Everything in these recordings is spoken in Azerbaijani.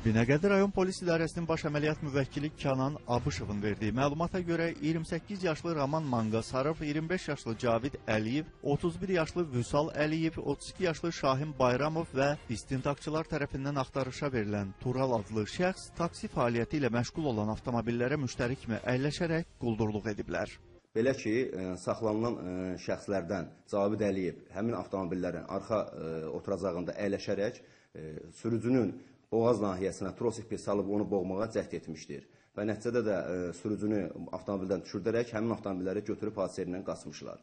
Binəqədi rayon polis idarəsinin baş əməliyyat müvəkkili Kənan Abışovun verdiyi məlumata görə 28 yaşlı Raman Manqasarov, 25 yaşlı Cavid Əliyev, 31 yaşlı Vüsal Əliyev, 32 yaşlı Şahin Bayramov və istintaqçılar tərəfindən axtarışa verilən Tural adlı şəxs taksi fəaliyyəti ilə məşğul olan avtomobillərə müştəri kimi əyləşərək quldurluq ediblər. Belə ki, saxlanılan şəxslərdən Cavid Əliyev həmin avtomobillərin arxa oturacağında əyləşərək sürücünün boğaz nahiyəsinə trosik bir salıb onu boğmağa cəhd etmişdir. Və nəticədə də sürücünü avtomobildən düşürdərək həmin avtomobilləri götürüb hadisə yerindən qaçmışlar.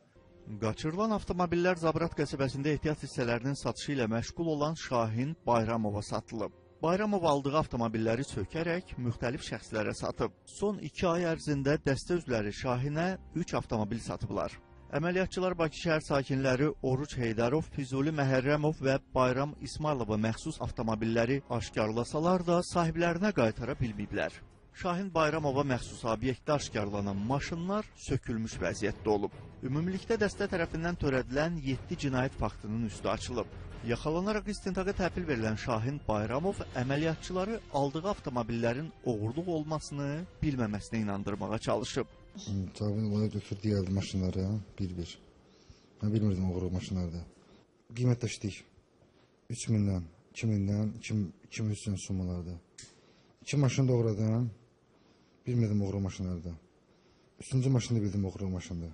Qaçırılan avtomobillər Zabrat qəsəbəsində ehtiyat hissələrinin satışı ilə məşğul olan Şahin Bayramova satılıb. Bayramov aldığı avtomobilləri sökərək müxtəlif şəxslərə satıb. Son 2 ay ərzində dəstə üzvləri Şahinə 3 avtomobil satıblar. Əməliyyatçılar Bakı şəhər sakinləri Oruç Heydarov, Füzuli Məhərrəmov və Bayram İsmailova məxsus avtomobilləri aşkarlasalar da sahiblərinə qaytara bilməyiblər. Şahin Bayramova məxsus obyektdə aşkarlanan maşınlar sökülmüş vəziyyətdə olub. Ümumilikdə dəstə tərəfindən törədilən 7 cinayət faktının üstü açılıb. Yaxalanaraq istintaqa təhvil verilən Şahin Bayramov əməliyyatçıları aldığı avtomobillərin oğurluq olmasını bilməməsinə inandırmağa çalışıb. Cavabını ona götürdü, gəldi maşınları bir-bir. Mən bilmirdim oğurluq maşınlarda. Qiymətləşdik. 3000-dən, 2000-dən, 2300 sumalarda. 2 maşını da uğradım. Bilmirdim oğurluq maşınlarda. 3-cü maşını bildim oğurluq maşında.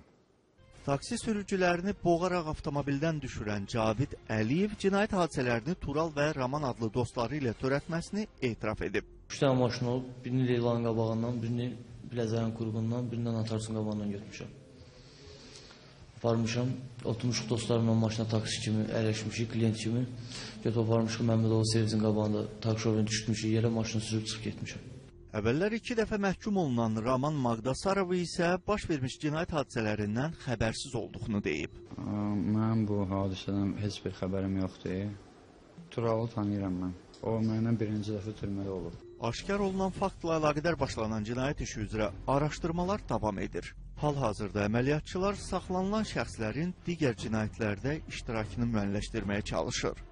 Taksi sürücülərini boğaraq avtomobildən düşürən Cavid Əliyev cinayət hadisələrini Tural və Raman adlı dostları ilə törətməsini etiraf edib. 3 dənə maşın olub, birini Leylanın qabağından, birini Biləcəyin qurğundan, birindən Atarsın qabağından götürmüşəm. Aparmışam, oturmuşuq dostlarımla maşına taksi kimi, əyləşmişik, klient kimi. Götür aparmışıq, Məmmədova servisin qabağında taksi düşmüşük, yerə maşını sürüb çıxıb getmişəm. Əvvəllər 2 dəfə məhkum olunan Raman Maqdasarov isə baş vermiş cinayət hadisələrindən xəbərsiz olduğunu deyib. Mənim bu hadisədən heç bir xəbərim yoxdur. Turalı tanıyıram mən. O, məndən birinci dəfə türmədə olub. Aşkar olunan faktla əlaqədar başlanan cinayət işi üzrə araşdırmalar davam edir. Hal-hazırda əməliyyatçılar saxlanılan şəxslərin digər cinayətlərdə iştirakını müəyyənləşdirməyə çalışır.